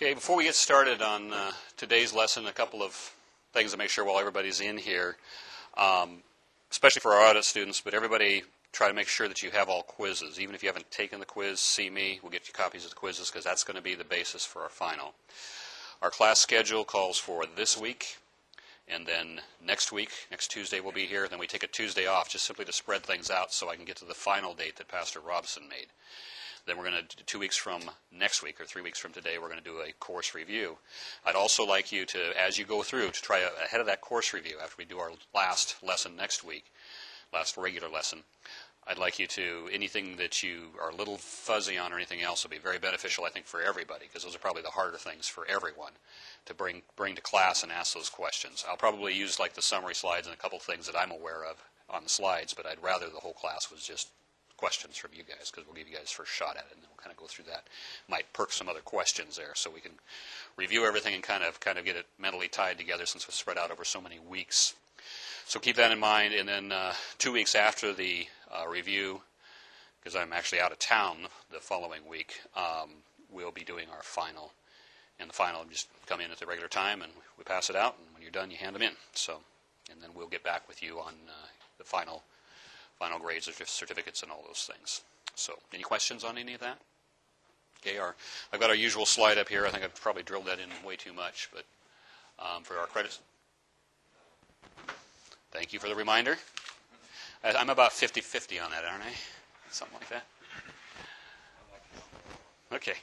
Okay, before we get started on today's lesson, a couple of things to make sure while everybody's in here, especially for our audit students, but everybody try to make sure that you have all quizzes. Even if you haven't taken the quiz, see me. We'll get you copies of the quizzes because that's going to be the basis for our final. Our class schedule calls for this week, and then next week, next Tuesday we'll be here. Then we take a Tuesday off just simply to spread things out so I can get to the final date that Pastor Robson made. Then we're going to, 2 weeks from next week, or 3 weeks from today, we're going to do a course review. I'd also like you to, as you go through, to try ahead of that course review, after we do our last lesson next week, last regular lesson, I'd like you to, anything that you are a little fuzzy on or anything else will be very beneficial, I think, for everybody, because those are probably the harder things for everyone to bring to class and ask those questions. I'll probably use like the summary slides and a couple things that I'm aware of on the slides, but I'd rather the whole class was just questions from you guys, because we'll give you guys first shot at it, and then we'll kind of go through that. Might perk some other questions there, so we can review everything and kind of get it mentally tied together since it's spread out over so many weeks. So keep that in mind, and then 2 weeks after the review, because I'm actually out of town the following week, we'll be doing our final. And the final, just come in at the regular time, and we pass it out, and when you're done, you hand them in. So, and then we'll get back with you on the final grades, certificates, and all those things. So, any questions on any of that? Okay, I've got our usual slide up here. I think I've probably drilled that in way too much, but for our credits. Thank you for the reminder. I'm about 50-50 on that, aren't I? Something like that. Okay.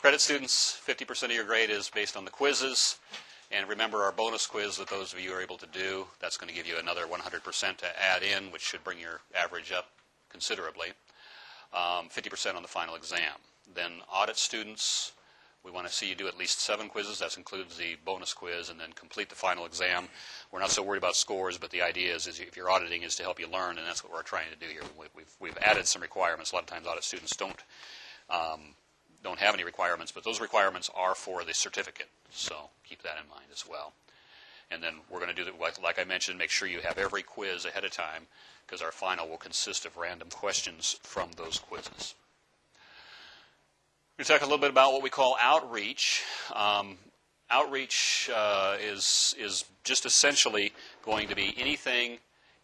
Credit students, 50% of your grade is based on the quizzes. And remember our bonus quiz that those of you are able to do, that's going to give you another 100% to add in, which should bring your average up considerably. 50% on the final exam. Then audit students, we want to see you do at least 7 quizzes. That includes the bonus quiz, and then complete the final exam. We're not so worried about scores, but the idea is if you're auditing is to help you learn, and that's what we're trying to do here. We've added some requirements. A lot of times audit students don't have any requirements, but those requirements are for the certificate, so keep that in mind as well. And then we're going to do that, like I mentioned, make sure you have every quiz ahead of time, because our final will consist of random questions from those quizzes. We're going to talk a little bit about what we call outreach. Outreach is just essentially going to be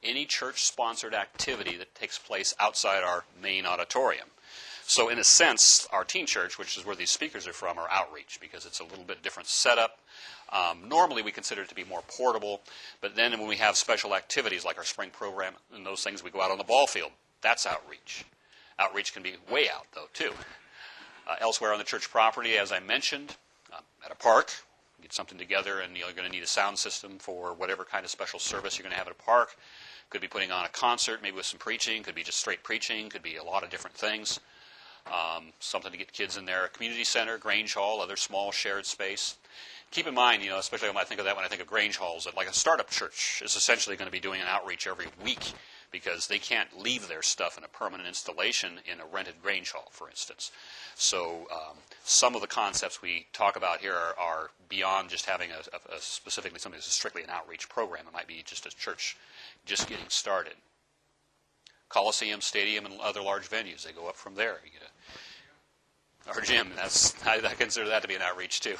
any church-sponsored activity that takes place outside our main auditorium. So in a sense, our teen church, which is where these speakers are from, are outreach because it's a little bit different setup. Normally we consider it to be more portable, but then when we have special activities like our spring program and those things, we go out on the ball field. That's outreach. Outreach can be way out, though, too. Elsewhere on the church property, as I mentioned, at a park, get something together, and you're going to need a sound system for whatever kind of special service you're going to have at a park. Could be putting on a concert, maybe with some preaching. Could be just straight preaching. Could be a lot of different things. Something to get kids in there. A community center, Grange Hall, other small shared space. Keep in mind, especially when I think of that, when I think of Grange Halls, that like a startup church is essentially going to be doing an outreach every week because they can't leave their stuff in a permanent installation in a rented Grange Hall, for instance. So some of the concepts we talk about here are beyond just having specifically something that's strictly an outreach program. It might be just a church just getting started. Coliseum, stadium, and other large venues. They go up from there. You get our gym. I consider that to be an outreach too.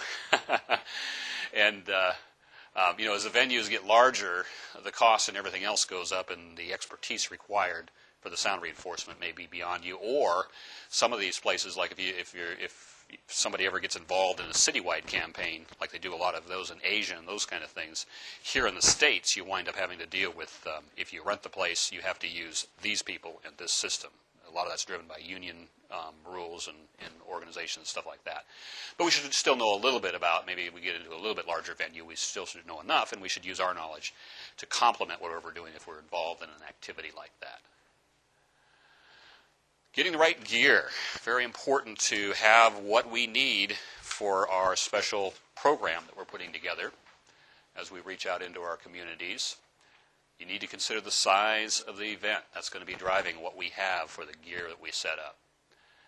And as the venues get larger, the cost and everything else goes up, and the expertise required for the sound reinforcement may be beyond you. Or some of these places, like if somebody ever gets involved in a citywide campaign, like they do a lot of those in Asia and those kind of things, here in the States, you wind up having to deal with, if you rent the place, you have to use these people and this system. A lot of that's driven by union rules and organizations and stuff like that. But we should still know a little bit about, maybe we get into a little bit larger venue, we still should know enough, and we should use our knowledge to complement whatever we're doing if we're involved in an activity like that. Getting the right gear. Very important to have what we need for our special program that we're putting together as we reach out into our communities. You need to consider the size of the event. That's going to be driving what we have for the gear that we set up.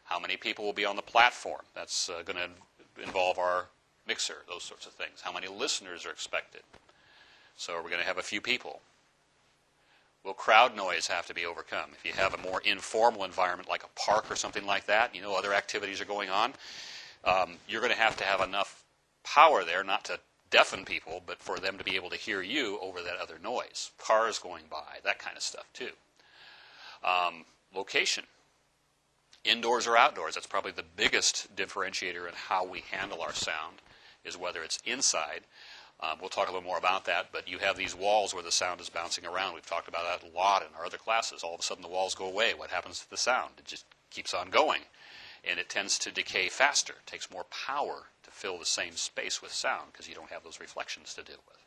How many people will be on the platform? That's going to involve our mixer, those sorts of things. How many listeners are expected? So we're going to have a few people. Will crowd noise have to be overcome? If you have a more informal environment like a park or something like that, other activities are going on, you're going to have enough power there not to deafen people, but for them to be able to hear you over that other noise. Cars going by, that kind of stuff too. Location. Indoors or outdoors, that's probably the biggest differentiator in how we handle our sound, is whether it's inside. We'll talk a little more about that, but you have these walls where the sound is bouncing around. We've talked about that a lot in our other classes. All of a sudden the walls go away. What happens to the sound? It just keeps on going, and it tends to decay faster. It takes more power to fill the same space with sound because you don't have those reflections to deal with.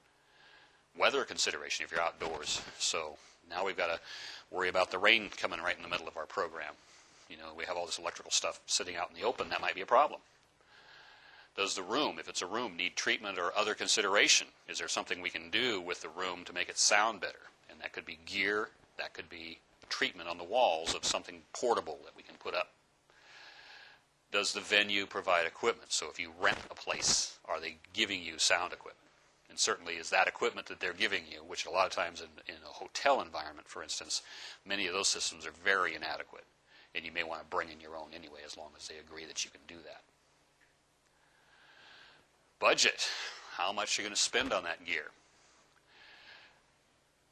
Weather consideration if you're outdoors. So now we've got to worry about the rain coming right in the middle of our program. We have all this electrical stuff sitting out in the open. That might be a problem. Does the room, if it's a room, need treatment or other consideration? Is there something we can do with the room to make it sound better? And that could be gear, that could be treatment on the walls of something portable that we can put up. Does the venue provide equipment? So if you rent a place, are they giving you sound equipment? And certainly is that equipment that they're giving you, which a lot of times in a hotel environment, for instance, many of those systems are very inadequate. And you may want to bring in your own anyway, as long as they agree that you can do that. Budget. How much are you going to spend on that gear?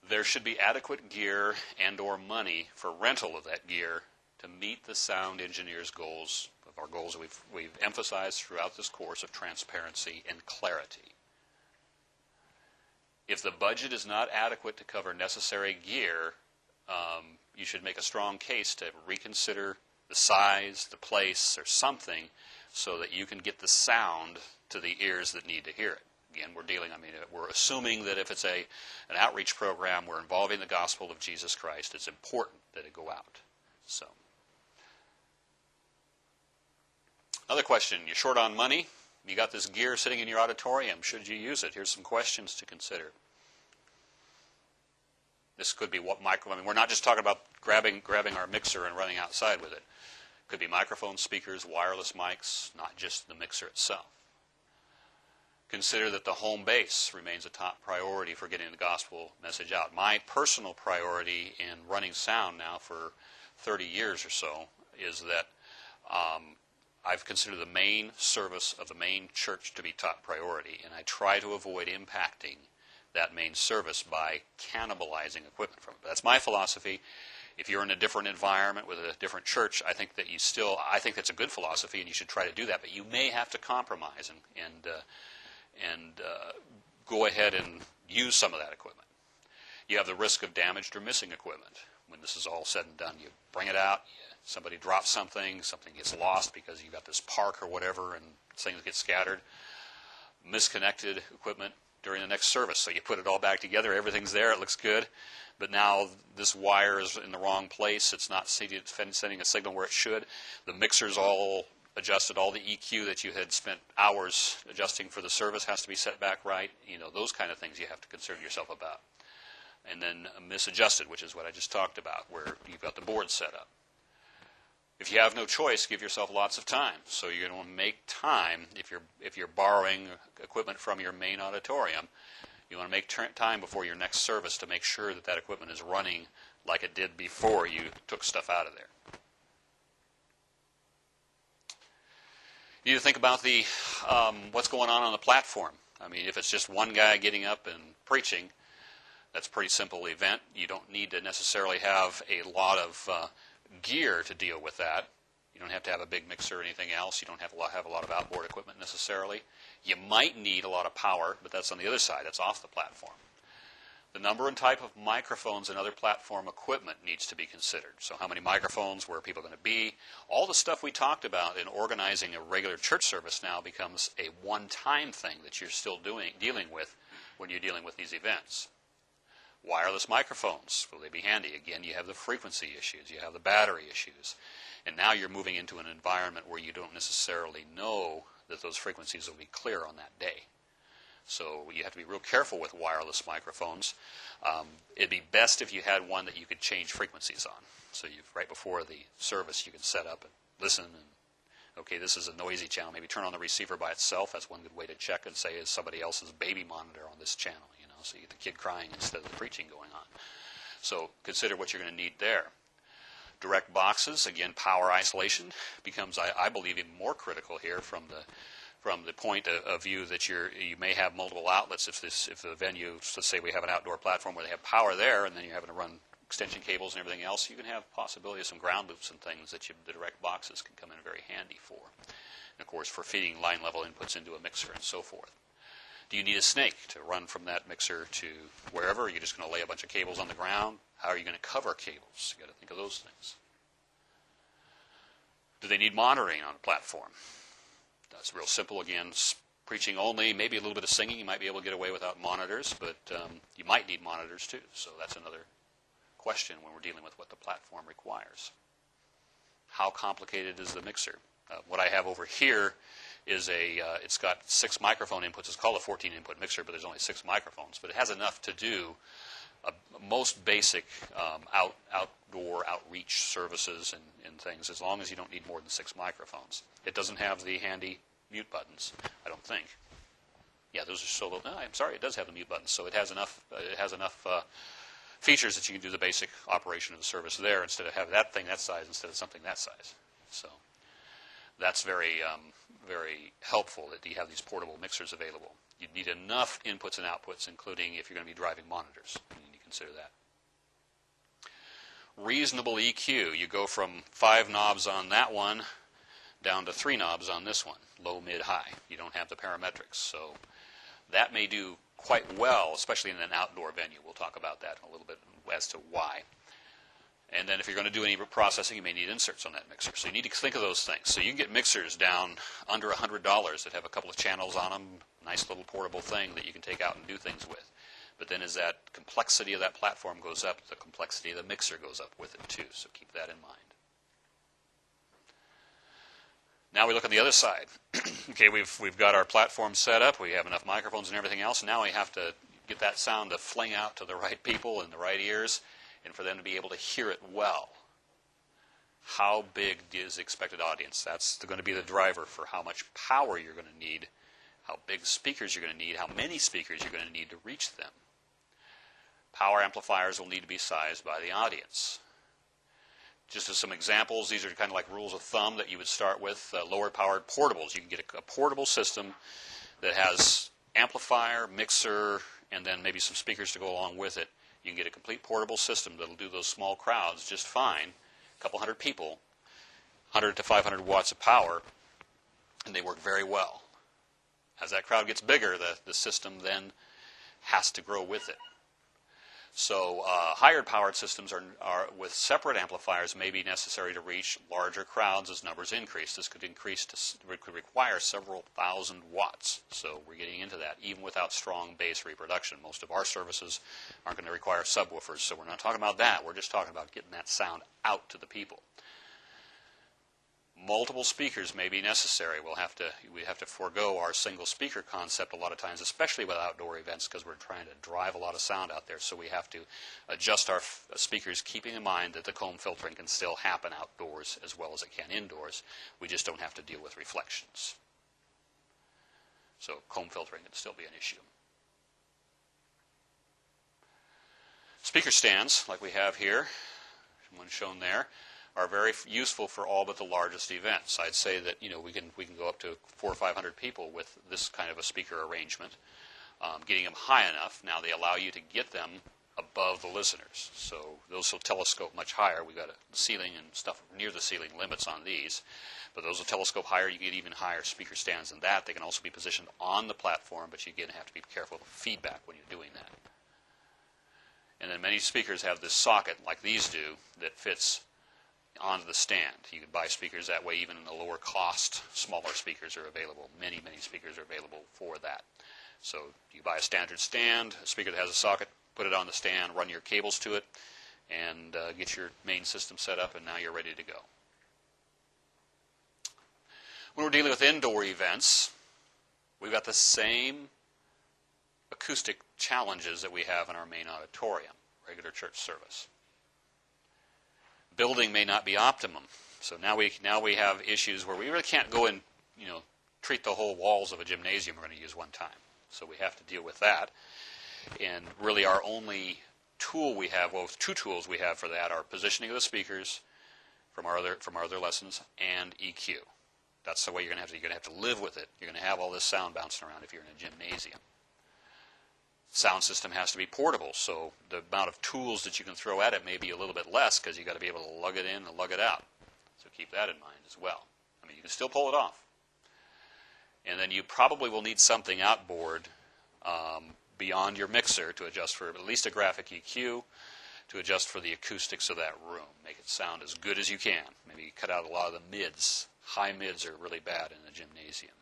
There should be adequate gear and or money for rental of that gear to meet the sound engineer's goals, of our goals that we've emphasized throughout this course of transparency and clarity. If the budget is not adequate to cover necessary gear, you should make a strong case to reconsider the size, the place, or something so that you can get the sound to the ears that need to hear it. Again, we're assuming that if it's an outreach program, we're involving the gospel of Jesus Christ, it's important that it go out. So, another question, you're short on money, you got this gear sitting in your auditorium, should you use it? Here's some questions to consider. This could be we're not just talking about grabbing our mixer and running outside with it. Could be microphones, speakers, wireless mics, not just the mixer itself. Consider that the home base remains a top priority for getting the gospel message out. My personal priority in running sound now for 30 years or so is that I've considered the main service of the main church to be top priority, and I try to avoid impacting that main service by cannibalizing equipment from it. But that's my philosophy. If you're in a different environment with a different church, I think that's a good philosophy, and you should try to do that. But you may have to compromise and go ahead and use some of that equipment. You have the risk of damaged or missing equipment. When this is all said and done, you bring it out, somebody drops something gets lost because you've got this park or whatever, and things get scattered. Misconnected equipment during the next service. So you put it all back together, everything's there, it looks good, but now this wire is in the wrong place, it's not sending a signal where it should. The mixer's all adjusted, all the EQ that you had spent hours adjusting for the service has to be set back right. Those kind of things you have to concern yourself about. And then misadjusted, which is what I just talked about, where you've got the board set up. If you have no choice, give yourself lots of time. So you're going to make time if you're borrowing equipment from your main auditorium. You want to make time before your next service to make sure that equipment is running like it did before you took stuff out of there. You need to think about what's going on the platform. If it's just one guy getting up and preaching, that's a pretty simple event. You don't need to necessarily have a lot of gear to deal with that. You don't have to have a big mixer or anything else. You don't have a lot of outboard equipment necessarily. You might need a lot of power, but that's on the other side. That's off the platform. The number and type of microphones and other platform equipment needs to be considered. So how many microphones, where are people going to be? All the stuff we talked about in organizing a regular church service now becomes a one-time thing that you're still dealing with when you're dealing with these events. Wireless microphones, will they be handy? Again, you have the frequency issues, you have the battery issues, and now you're moving into an environment where you don't necessarily know that those frequencies will be clear on that day. So you have to be real careful with wireless microphones. It'd be best if you had one that you could change frequencies on. So right before the service, you can set up and listen. And okay, this is a noisy channel. Maybe turn on the receiver by itself. That's one good way to check and say, is somebody else's baby monitor on this channel? So you get the kid crying instead of the preaching going on. So consider what you're going to need there. Direct boxes, again, power isolation becomes, I believe, even more critical here from the point of view that you may have multiple outlets. If the venue, let's say we have an outdoor platform where they have power there, and then you're having to run extension cables and everything else, you can have possibility of some ground loops and things that the direct boxes can come in very handy for. And of course, for feeding line level inputs into a mixer and so forth. Do you need a snake to run from that mixer to wherever? Are you just going to lay a bunch of cables on the ground? How are you going to cover cables? You've got to think of those things. Do they need monitoring on a platform? That's real simple. Again, preaching only, maybe a little bit of singing. You might be able to get away without monitors, but you might need monitors too. So that's another question when we're dealing with what the platform requires. How complicated is the mixer? What I have over here is it's got 6 microphone inputs. It's called a 14-input mixer, but there's only 6 microphones. But it has enough to do most basic outdoor outreach services and things, as long as you don't need more than 6 microphones. It doesn't have the handy mute buttons, I don't think. Yeah, those are solo. No, I'm sorry, it does have the mute buttons. So it has enough. It has enough features that you can do the basic operation of the service there, instead of having that thing that size instead of something that size. So that's very very helpful that you have these portable mixers available. You need enough inputs and outputs, including if you're going to be driving monitors. You need to consider that. Reasonable EQ. You go from 5 knobs on that one down to 3 knobs on this one, low, mid, high. You don't have the parametrics. So that may do quite well, especially in an outdoor venue. We'll talk about that in a little bit as to why. And then if you're going to do any processing, you may need inserts on that mixer. So you need to think of those things. So you can get mixers down under $100 that have a couple of channels on them, nice little portable thing that you can take out and do things with. But then as that complexity of that platform goes up, the complexity of the mixer goes up with it too. So keep that in mind. Now we look on the other side. Okay, we've got our platform set up. We have enough microphones and everything else. Now we have to get that sound to fling out to the right people in the right ears, and for them to be able to hear it well. How big is the expected audience? That's going to be the driver for how much power you're going to need, how big speakers you're going to need, how many speakers you're going to need to reach them. Power amplifiers will need to be sized by the audience. Just as some examples, these are kind of like rules of thumb that you would start with. Lower powered portables. You can get a portable system that has amplifier, mixer, and then maybe some speakers to go along with it. You can get a complete portable system that will do those small crowds just fine, a couple hundred people, 100 to 500 watts of power, and they work very well. As that crowd gets bigger, the system then has to grow with it. So higher powered systems are with separate amplifiers may be necessary to reach larger crowds as numbers increase. This could require several thousand watts. So we're getting into that even without strong bass reproduction. Most of our services aren't going to require subwoofers, so we're not talking about that. We're just talking about getting that sound out to the people. Multiple speakers may be necessary. We have to forego our single speaker concept a lot of times, especially with outdoor events, because we're trying to drive a lot of sound out there. So we have to adjust our speakers, keeping in mind that the comb filtering can still happen outdoors as well as it can indoors. We just don't have to deal with reflections. So comb filtering can still be an issue. Speaker stands, like we have here, one shown there, are very useful for all but the largest events. I'd say that we can go up to 400 or 500 people with this kind of a speaker arrangement. Getting them high enough, now they allow you to get them above the listeners. So those will telescope much higher. We've got a ceiling and stuff near the ceiling limits on these. But those will telescope higher. You get even higher speaker stands than that. They can also be positioned on the platform, but you again have to be careful of feedback when you're doing that. And then many speakers have this socket, like these do, that fits onto the stand. You can buy speakers that way. Even in the lower cost, smaller speakers are available. Many speakers are available for that. So you buy a standard stand, a speaker that has a socket, put it on the stand, run your cables to it, and get your main system set up, and now you're ready to go. When we're dealing with indoor events, we've got the same acoustic challenges that we have in our main auditorium, regular church service. Building may not be optimum, so now we have issues where we really can't go and treat the whole walls of a gymnasium we're going to use one time. So we have to deal with that, and really our only tool we have, well, two tools we have for that are positioning of the speakers from our other lessons and EQ. That's the way you're going to have to live with it. You're going to have all this sound bouncing around if you're in a gymnasium. Sound system has to be portable, so the amount of tools that you can throw at it may be a little bit less because you've got to be able to lug it in and lug it out. So keep that in mind as well. I mean, you can still pull it off. And then you probably will need something outboard beyond your mixer to adjust for at least a graphic EQ, to adjust for the acoustics of that room. Make it sound as good as you can. Maybe cut out a lot of the mids. High mids are really bad in a gymnasium.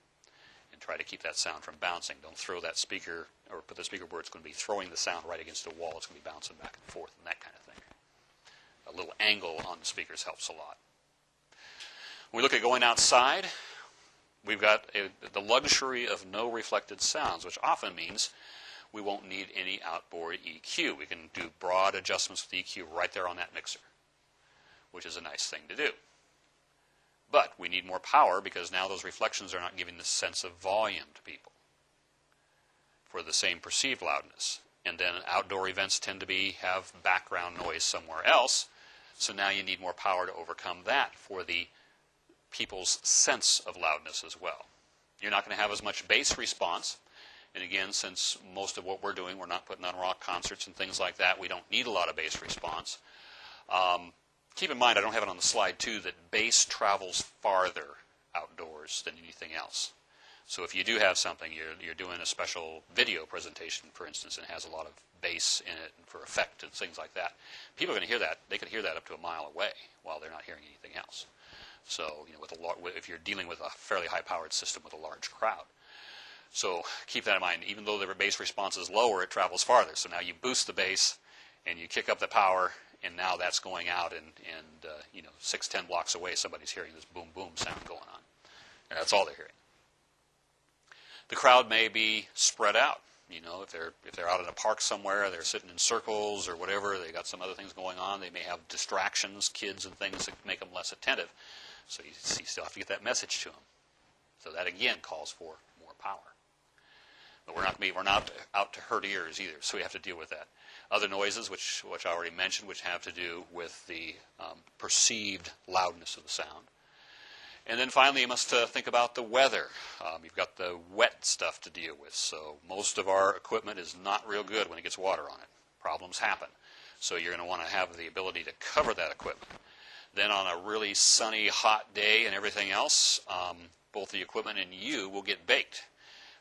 And try to keep that sound from bouncing. Don't throw that speaker, or put the speaker where it's going to be throwing the sound right against the wall. It's going to be bouncing back and forth and that kind of thing. A little angle on the speakers helps a lot. When we look at going outside, we've got the luxury of no reflected sounds, which often means we won't need any outboard EQ. We can do broad adjustments with EQ right there on that mixer, which is a nice thing to do. But we need more power because now those reflections are not giving the sense of volume to people for the same perceived loudness. And then outdoor events tend to have background noise somewhere else, so now you need more power to overcome that for the people's sense of loudness as well. You're not going to have as much bass response. And again, since most of what we're doing, we're not putting on rock concerts and things like that, we don't need a lot of bass response. Keep in mind, I don't have it on the slide too, that bass travels farther outdoors than anything else. So if you do have something, you're doing a special video presentation, for instance, and it has a lot of bass in it for effect and things like that, people are going to hear that. They could hear that up to a mile away while they're not hearing anything else. So, if you're dealing with a fairly high-powered system with a large crowd. So keep that in mind. Even though the bass response is lower, it travels farther. So now you boost the bass and you kick up the power, and now that's going out, and 6-10 blocks away, somebody's hearing this boom boom sound going on, and that's all they're hearing. The crowd may be spread out. If they're out in a park somewhere, they're sitting in circles or whatever. They got some other things going on. They may have distractions, kids and things that make them less attentive. So you still have to get that message to them. So that again calls for more power. But we're not out to hurt ears either, so we have to deal with that. Other noises, which I already mentioned, which have to do with the perceived loudness of the sound. And then finally, you must think about the weather. You've got the wet stuff to deal with, so most of our equipment is not real good when it gets water on it. Problems happen. So you're going to want to have the ability to cover that equipment. Then on a really sunny, hot day and everything else, both the equipment and you will get baked.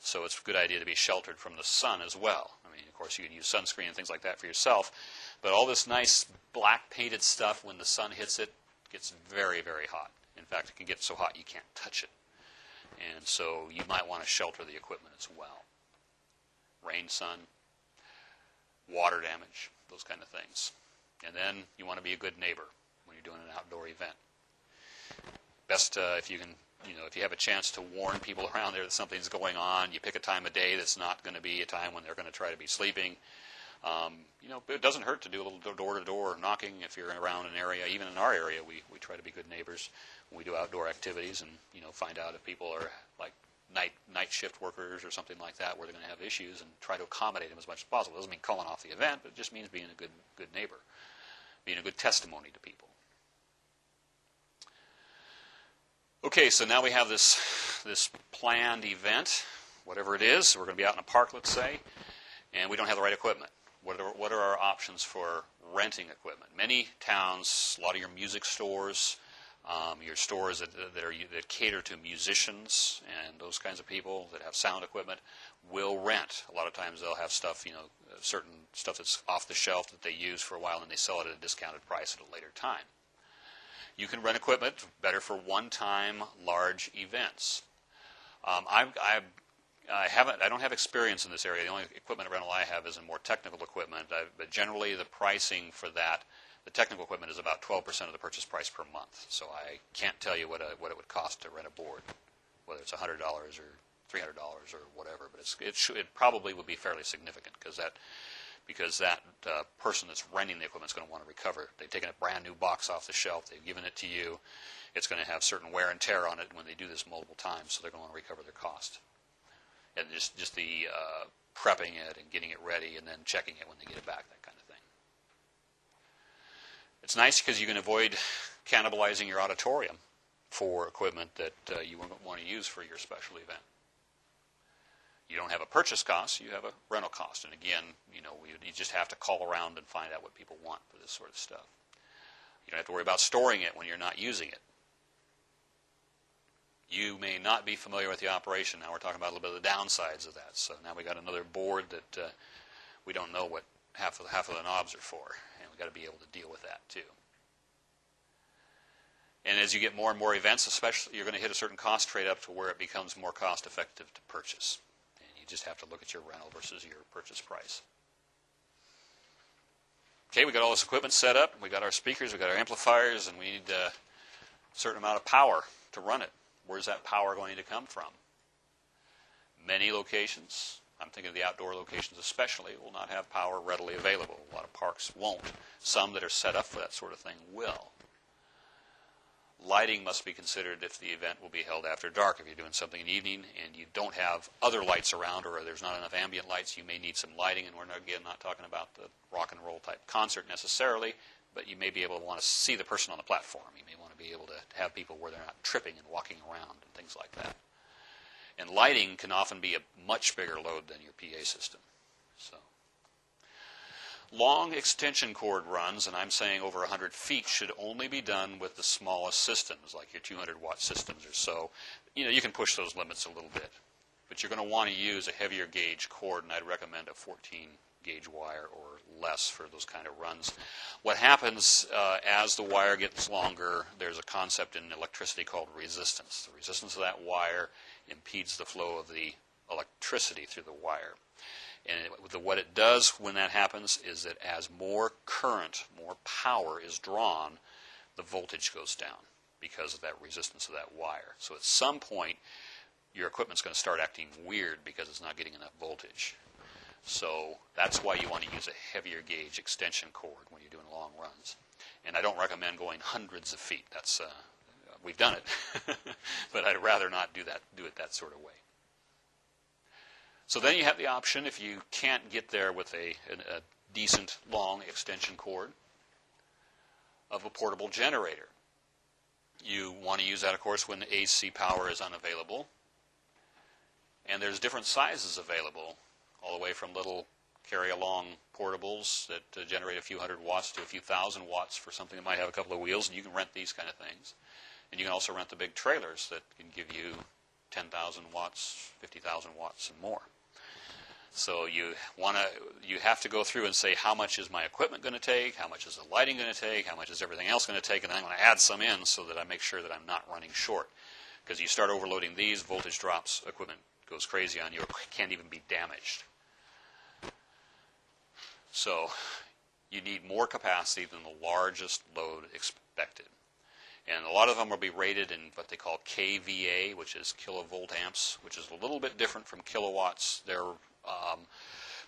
So it's a good idea to be sheltered from the sun as well. I mean, of course, you can use sunscreen and things like that for yourself, but all this nice black painted stuff, when the sun hits it, gets very, very hot. In fact, it can get so hot you can't touch it. And so you might want to shelter the equipment as well. Rain, sun, water damage, those kind of things. And then you want to be a good neighbor when you're doing an outdoor event. Best if you can, if you have a chance to warn people around there that something's going on, you pick a time of day that's not going to be a time when they're going to try to be sleeping. It doesn't hurt to do a little door-to-door knocking if you're around an area. Even in our area, we try to be good neighbors when we do outdoor activities, and find out if people are like night shift workers or something like that, where they're going to have issues, and try to accommodate them as much as possible. It doesn't mean calling off the event, but it just means being a good neighbor, being a good testimony to people. Okay, so now we have this planned event, whatever it is. We're going to be out in a park, let's say, and we don't have the right equipment. What are our options for renting equipment? Many towns, a lot of your music stores, your stores that cater to musicians and those kinds of people that have sound equipment will rent. A lot of times they'll have stuff, certain stuff that's off the shelf that they use for a while, and they sell it at a discounted price at a later time. You can rent equipment better for one-time large events. I don't have experience in this area. The only equipment rental I have is in more technical equipment. But generally, the pricing for that, the technical equipment, is about 12% of the purchase price per month. So I can't tell you what it would cost to rent a board, whether it's $100 or $300 or whatever. But it probably would be fairly significant because that person that's renting the equipment is going to want to recover. They've taken a brand new box off the shelf. They've given it to you. It's going to have certain wear and tear on it when they do this multiple times, so they're going to want to recover their cost. And just the prepping it and getting it ready and then checking it when they get it back, that kind of thing. It's nice because you can avoid cannibalizing your auditorium for equipment that you wouldn't want to use for your special event. You don't have a purchase cost, you have a rental cost. And again, you just have to call around and find out what people want for this sort of stuff. You don't have to worry about storing it when you're not using it. You may not be familiar with the operation. Now we're talking about a little bit of the downsides of that. So now we got another board that we don't know what half of the knobs are for, and we've got to be able to deal with that too. And as you get more and more events, especially, you're going to hit a certain cost trade up to where it becomes more cost effective to purchase. And you just have to look at your rental versus your purchase price. Okay, we got all this equipment set up. We got our speakers, we got our amplifiers, and we need a certain amount of power to run it. Where's that power going to come from? Many locations, I'm thinking of the outdoor locations especially, will not have power readily available. A lot of parks won't. Some that are set up for that sort of thing will. Lighting must be considered if the event will be held after dark. If you're doing something in the evening and you don't have other lights around, or there's not enough ambient lights, you may need some lighting. And we're not talking about the rock and roll type concert necessarily, but you may be able to want to see the person on the platform. You may want to be able to have people where they're not tripping and walking around and things like that. And lighting can often be a much bigger load than your PA system. So, long extension cord runs, and I'm saying over 100 feet, should only be done with the smallest systems, like your 200-watt systems or so. You can push those limits a little bit, but you're going to want to use a heavier gauge cord, and I'd recommend a 14-gauge wire or less for those kind of runs. What happens as the wire gets longer, there's a concept in electricity called resistance. The resistance of that wire impedes the flow of the electricity through the wire. And what it does when that happens is that as more current, more power is drawn, the voltage goes down because of that resistance of that wire. So at some point, your equipment's going to start acting weird because it's not getting enough voltage. So that's why you want to use a heavier gauge extension cord when you're doing long runs. And I don't recommend going hundreds of feet. That's we've done it, but I'd rather not do it that sort of way. So then you have the option, if you can't get there with a decent long extension cord, of a portable generator. You want to use that, of course, when the AC power is unavailable. And there's different sizes available, all the way from little carry-along portables that generate a few hundred watts to a few thousand watts for something that might have a couple of wheels, and you can rent these kind of things. And you can also rent the big trailers that can give you 10,000 watts, 50,000 watts, and more. So you have to go through and say, how much is my equipment going to take? How much is the lighting going to take? How much is everything else going to take? And then I'm going to add some in so that I make sure that I'm not running short. Because you start overloading these, voltage drops, equipment goes crazy on you, or can't even be damaged. So you need more capacity than the largest load expected. And a lot of them will be rated in what they call kVA, which is kilovolt amps, which is a little bit different from kilowatts. They're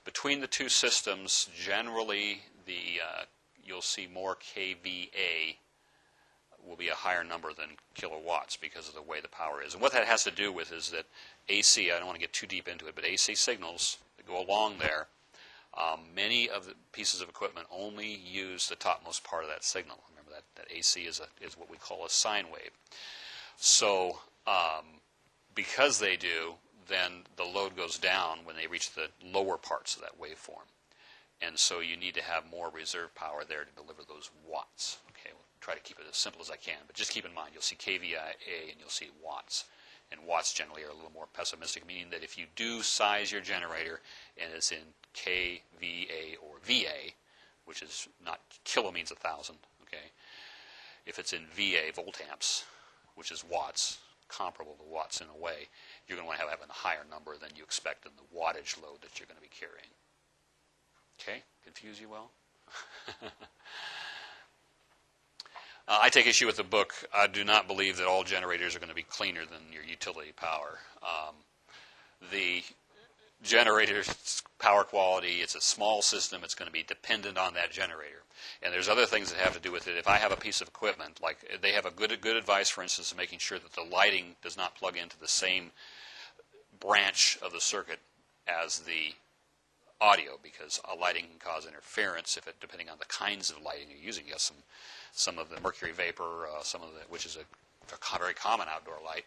between the two systems, generally you'll see more kVA will be a higher number than kilowatts because of the way the power is. And what that has to do with is that AC, I don't want to get too deep into it, but AC signals that go along there, many of the pieces of equipment only use the topmost part of that signal. Remember that AC is what we call a sine wave. So because they do, then the load goes down when they reach the lower parts of that waveform. And so you need to have more reserve power there to deliver those watts. Okay, we'll try to keep it as simple as I can, but just keep in mind, you'll see kVA and you'll see watts. And watts generally are a little more pessimistic, meaning that if you do size your generator and it's in kVA or VA, which is not, kilo means 1,000, okay? If it's in VA, volt amps, which is watts, comparable to watts in a way, you're going to want to have a higher number than you expect in the wattage load that you're going to be carrying. Okay? Confuse you well? I take issue with the book. I do not believe that all generators are going to be cleaner than your utility power. The generator's power quality, it's a small system, it's going to be dependent on that generator. And there's other things that have to do with it. If I have a piece of equipment, like they have a good advice, for instance, of making sure that the lighting does not plug into the same branch of the circuit as the audio, because lighting can cause interference if it, depending on the kinds of lighting you're using. You have some of the mercury vapor, which is a very common outdoor light.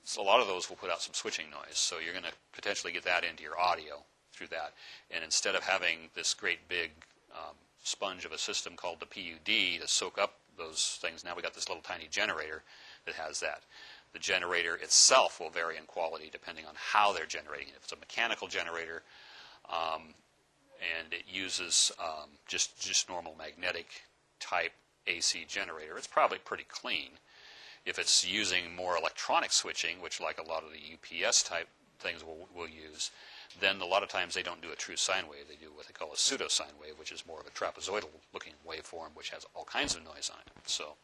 So a lot of those will put out some switching noise. So you're going to potentially get that into your audio through that. And instead of having this great big sponge of a system called the PUD to soak up those things, now we got this little tiny generator that has that. The generator itself will vary in quality depending on how they're generating it. If it's a mechanical generator and it uses just normal magnetic type AC generator, it's probably pretty clean. If it's using more electronic switching, which like a lot of the UPS type things will use, then a lot of times they don't do a true sine wave. They do what they call a pseudo sine wave, which is more of a trapezoidal looking waveform, which has all kinds of noise on it. So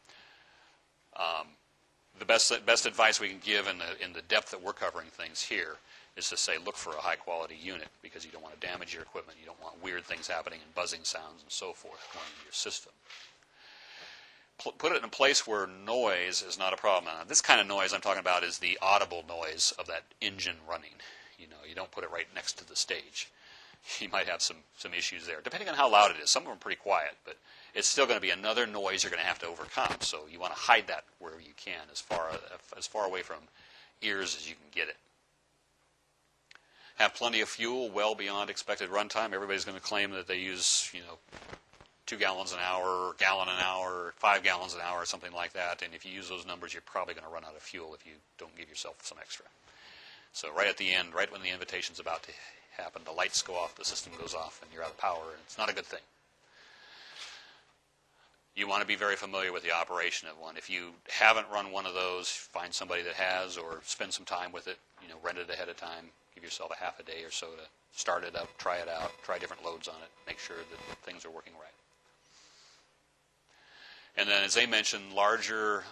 the best advice we can give in the depth that we're covering things here is to say look for a high quality unit, because you don't want to damage your equipment. You don't want weird things happening and buzzing sounds and so forth going into your system. Put it in a place where noise is not a problem. Now, this kind of noise I'm talking about is the audible noise of that engine running. You don't put it right next to the stage. You might have some issues there, depending on how loud it is. Some of them are pretty quiet, but it's still going to be another noise you're going to have to overcome. So you want to hide that wherever you can, as far away from ears as you can get it. Have plenty of fuel, well beyond expected runtime. Everybody's going to claim that they use 2 gallons an hour, or gallon an hour, or 5 gallons an hour, or something like that. And if you use those numbers, you're probably going to run out of fuel if you don't give yourself some extra. So right at the end, right when the invitation's about to happen, the lights go off, the system goes off, and you're out of power, and it's not a good thing. You want to be very familiar with the operation of one. If you haven't run one of those, find somebody that has, or spend some time with it. Rent it ahead of time. Give yourself a half a day or so to start it up, try it out, try different loads on it, make sure that things are working right. And then, as they mentioned, larger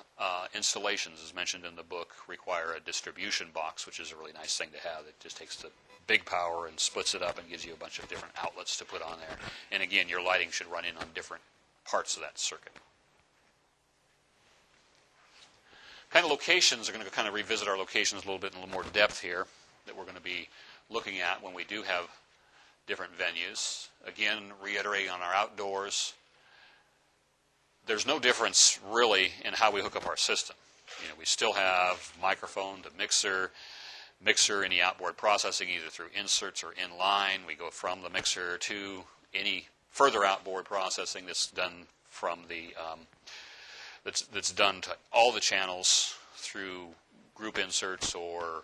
installations, as mentioned in the book, require a distribution box, which is a really nice thing to have. It just takes the big power and splits it up and gives you a bunch of different outlets to put on there. And again, your lighting should run in on different parts of that circuit. Kind of locations, are going to kind of revisit our locations a little bit in a little more depth here that we're going to be looking at when we do have different venues. Again, reiterating on our outdoors, there's no difference really in how we hook up our system. We still have microphone to mixer, any outboard processing either through inserts or in-line. We go from the mixer to any further outboard processing that's done from the that's done to all the channels through group inserts or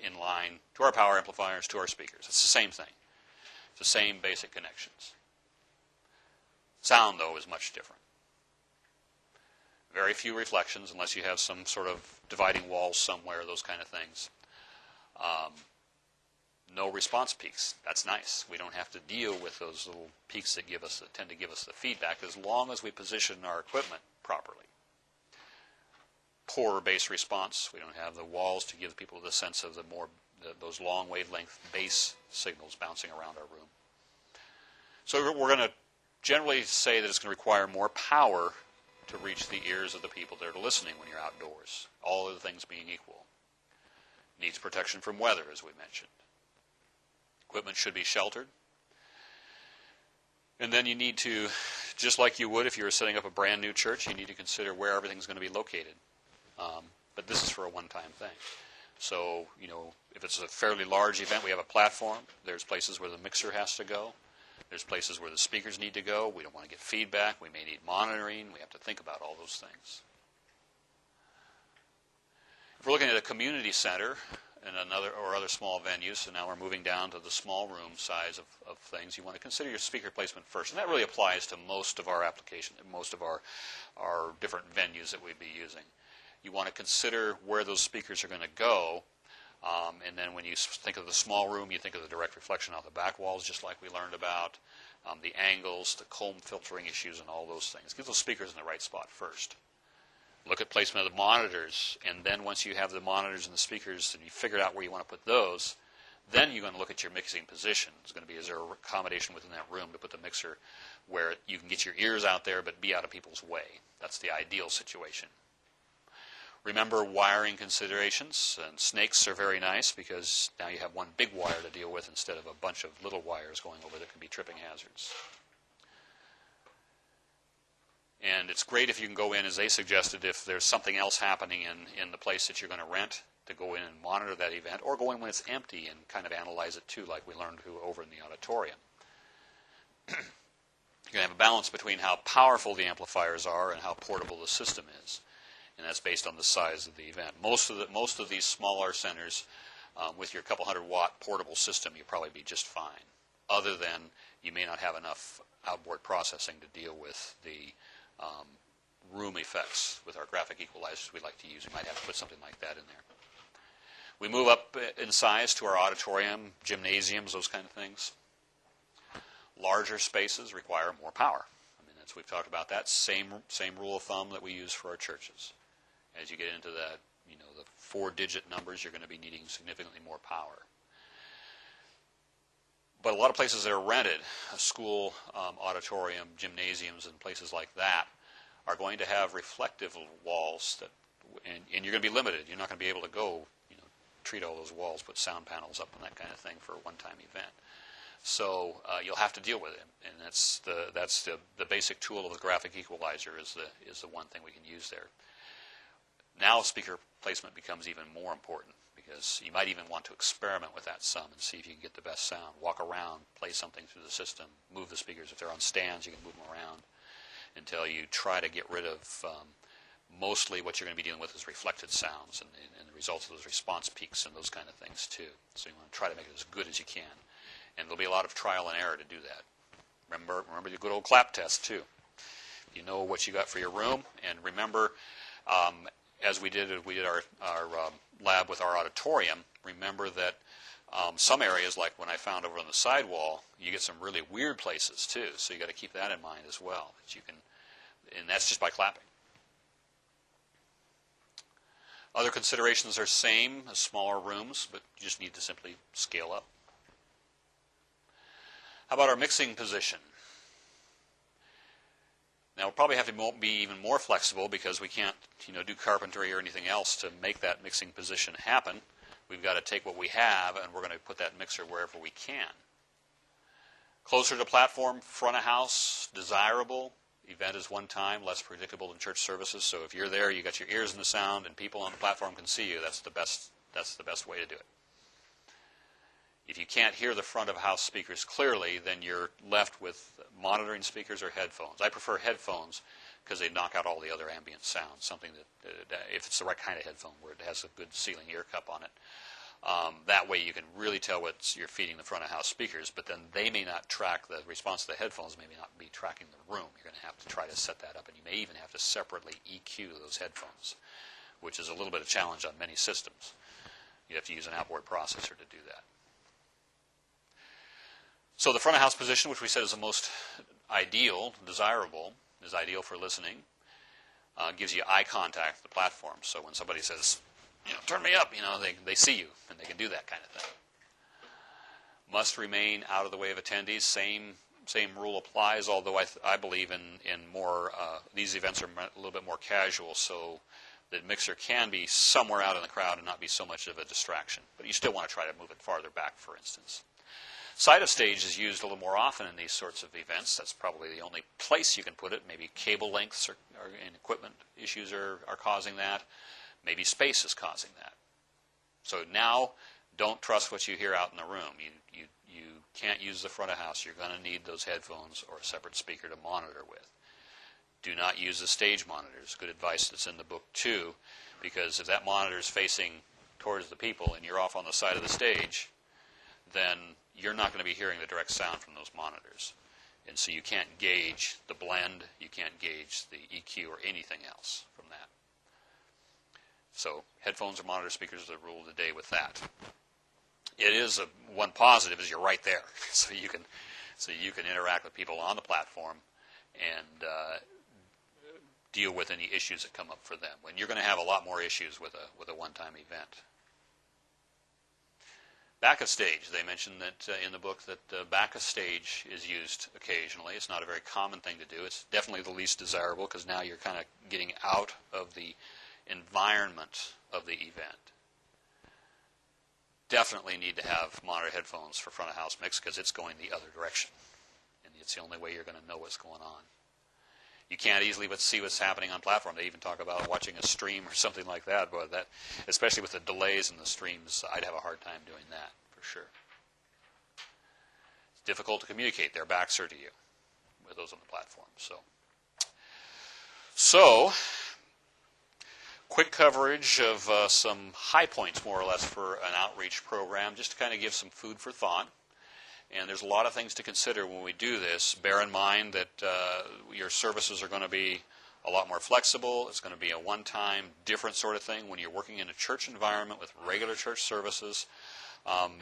in-line to our power amplifiers, to our speakers. It's the same thing. It's the same basic connections. Sound, though, is much different. Very few reflections, unless you have some sort of dividing walls somewhere, those kind of things. No response peaks. That's nice. We don't have to deal with those little peaks that tend to give us the feedback, as long as we position our equipment properly. Poorer bass response. We don't have the walls to give people the sense of those long wavelength bass signals bouncing around our room. So we're going to generally say that it's going to require more power to reach the ears of the people that are listening when you're outdoors, all other things being equal. Needs protection from weather, as we mentioned. Equipment should be sheltered. And then you need to, just like you would if you were setting up a brand new church, you need to consider where everything's going to be located. But this is for a one-time thing. So, if it's a fairly large event, we have a platform. There's places where the mixer has to go. There's places where the speakers need to go. We don't want to get feedback. We may need monitoring. We have to think about all those things. If we're looking at a community center and other small venues, so now we're moving down to the small room size of things, you want to consider your speaker placement first. And that really applies to most of our applications, most of our different venues that we'd be using. You want to consider where those speakers are going to go. And then when you think of the small room, you think of the direct reflection off the back walls, just like we learned about, the angles, the comb filtering issues, and all those things. Get those speakers in the right spot first. Look at placement of the monitors, and then once you have the monitors and the speakers and you figured out where you want to put those, then you're going to look at your mixing position. It's going to be, is there a accommodation within that room to put the mixer where you can get your ears out there but be out of people's way? That's the ideal situation. Remember wiring considerations, and snakes are very nice because now you have one big wire to deal with instead of a bunch of little wires going over that can be tripping hazards. And it's great if you can go in, as they suggested, if there's something else happening in the place that you're going to rent, to go in and monitor that event, or go in when it's empty and kind of analyze it too, like we learned over in the auditorium. You're going to have a balance between how powerful the amplifiers are and how portable the system is. And that's based on the size of the event. Most of these smaller centers, with your couple 100-watt portable system, you'll probably be just fine. Other than you may not have enough outboard processing to deal with the room effects. With our graphic equalizers we like to use, we might have to put something like that in there. We move up in size to our auditorium, gymnasiums, those kind of things. Larger spaces require more power. I mean, we've talked about that. Same rule of thumb that we use for our churches. As you get into the 4-digit numbers, you're going to be needing significantly more power. But a lot of places that are rented, a school auditorium, gymnasiums, and places like that, are going to have reflective walls and you're going to be limited. You're not going to be able to go, treat all those walls, put sound panels up and that kind of thing for a one-time event. So you'll have to deal with it, and that's the basic tool of the graphic equalizer is the one thing we can use there. Now speaker placement becomes even more important because you might even want to experiment with that some and see if you can get the best sound. Walk around, play something through the system, move the speakers. If they're on stands, you can move them around until you try to get rid of mostly what you're going to be dealing with is reflected sounds and the results of those response peaks and those kind of things too. So you want to try to make it as good as you can. And there'll be a lot of trial and error to do that. Remember the good old clap test too. You know what you got for your room, and remember, as we did our lab with our auditorium, remember that some areas, like when I found over on the sidewall, you get some really weird places too. So you got to keep that in mind as well. That you can, and that's just by clapping. Other considerations are same as smaller rooms, but you just need to simply scale up. How about our mixing position? Now we'll probably have to be even more flexible because we can't, do carpentry or anything else to make that mixing position happen. We've got to take what we have and we're going to put that mixer wherever we can. Closer to platform, front of house, desirable. Event is one time, less predictable than church services. So if you're there, you got your ears in the sound, and people on the platform can see you. That's the best way to do it. If you can't hear the front of house speakers clearly, then you're left with monitoring speakers or headphones. I prefer headphones because they knock out all the other ambient sounds. Something that if it's the right kind of headphone where it has a good ceiling ear cup on it. That way you can really tell what you're feeding the front of house speakers, but then they may not track the response to the headphones, may not be tracking the room. You're going to have to try to set that up, and you may even have to separately EQ those headphones, which is a little bit of a challenge on many systems. You have to use an outboard processor to do that. So the front of house position, which we said is the most ideal, desirable, is ideal for listening, gives you eye contact with the platform. So when somebody says, turn me up, they see you, and they can do that kind of thing. Must remain out of the way of attendees. Same rule applies, although I believe in more, these events are a little bit more casual, so the mixer can be somewhere out in the crowd and not be so much of a distraction. But you still want to try to move it farther back, for instance. Side of stage is used a little more often in these sorts of events. That's probably the only place you can put it. Maybe cable lengths and equipment issues are causing that. Maybe space is causing that. So now, don't trust what you hear out in the room. You can't use the front of house. You're going to need those headphones or a separate speaker to monitor with. Do not use the stage monitors. Good advice that's in the book too, because if that monitor is facing towards the people and you're off on the side of the stage, then you're not going to be hearing the direct sound from those monitors. And so you can't gauge the blend, you can't gauge the EQ or anything else from that. So headphones or monitor speakers are the rule of the day with that. It is one positive is you're right there, so you can interact with people on the platform and deal with any issues that come up for them. When you're going to have a lot more issues with a one-time event. Back of stage, they mentioned that in the book that back of stage is used occasionally. It's not a very common thing to do. It's definitely the least desirable because now you're kind of getting out of the environment of the event. Definitely need to have monitor headphones for front of house mix because it's going the other direction. And it's the only way you're going to know what's going on. You can't easily see what's happening on platform. They even talk about watching a stream or something like that. But that, especially with the delays in the streams, I'd have a hard time doing that for sure. It's difficult to communicate. Their backs are to you with those on the platform. So quick coverage of some high points, more or less, for an outreach program, just to kind of give some food for thought. And there's a lot of things to consider when we do this. Bear in mind that your services are going to be a lot more flexible. It's going to be a one-time, different sort of thing when you're working in a church environment with regular church services.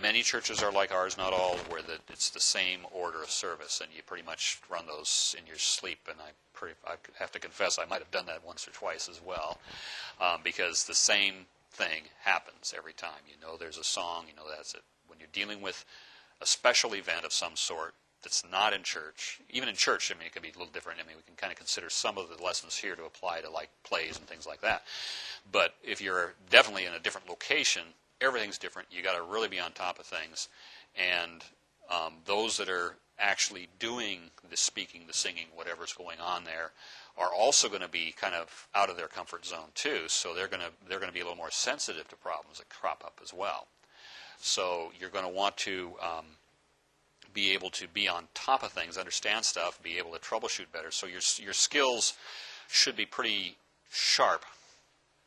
Many churches are like ours, not all, where it's the same order of service, and you pretty much run those in your sleep. And I have to confess I might have done that once or twice as well, because the same thing happens every time. You know there's a song, you know that's it. When you're dealing with a special event of some sort that's not in church, even in church, I mean, it can be a little different. I mean, we can kind of consider some of the lessons here to apply to like plays and things like that. But if you're definitely in a different location, everything's different. You got to really be on top of things. And those that are actually doing the speaking, the singing, whatever's going on there, are also going to be kind of out of their comfort zone too. So they're going to be a little more sensitive to problems that crop up as well. So you're going to want to be able to be on top of things, understand stuff, be able to troubleshoot better. So your skills should be pretty sharp,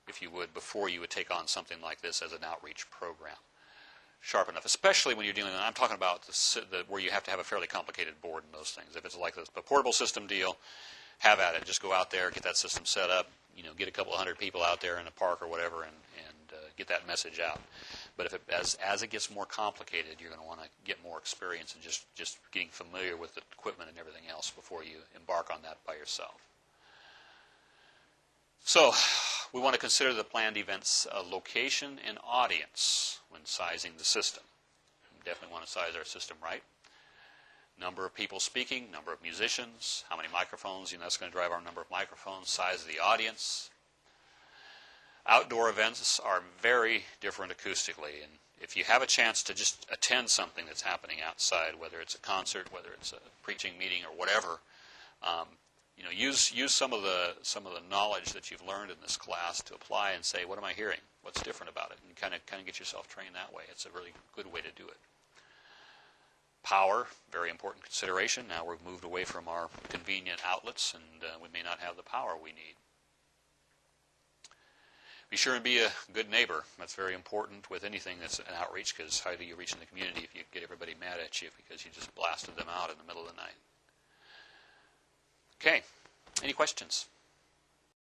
if you would, before you would take on something like this as an outreach program. Sharp enough, especially when you're dealing with, I'm talking about where you have to have a fairly complicated board and those things. If it's like a portable system deal, have at it. Just go out there, get that system set up, get a couple of hundred people out there in a park or whatever and get that message out. But if as it gets more complicated, you're going to want to get more experience in just getting familiar with the equipment and everything else before you embark on that by yourself. So we want to consider the planned event's location and audience when sizing the system. We definitely want to size our system right. Number of people speaking, number of musicians, how many microphones, that's going to drive our number of microphones, size of the audience. Outdoor events are very different acoustically, and if you have a chance to just attend something that's happening outside, whether it's a concert, whether it's a preaching meeting or whatever, use some of the knowledge that you've learned in this class to apply and say, what am I hearing? What's different about it? And kind of get yourself trained that way. It's a really good way to do it. Power, very important consideration. Now we've moved away from our convenient outlets, and we may not have the power we need. Be sure and be a good neighbor. That's very important with anything that's an outreach, because how do you reach in the community if you get everybody mad at you because you just blasted them out in the middle of the night? Okay, any questions?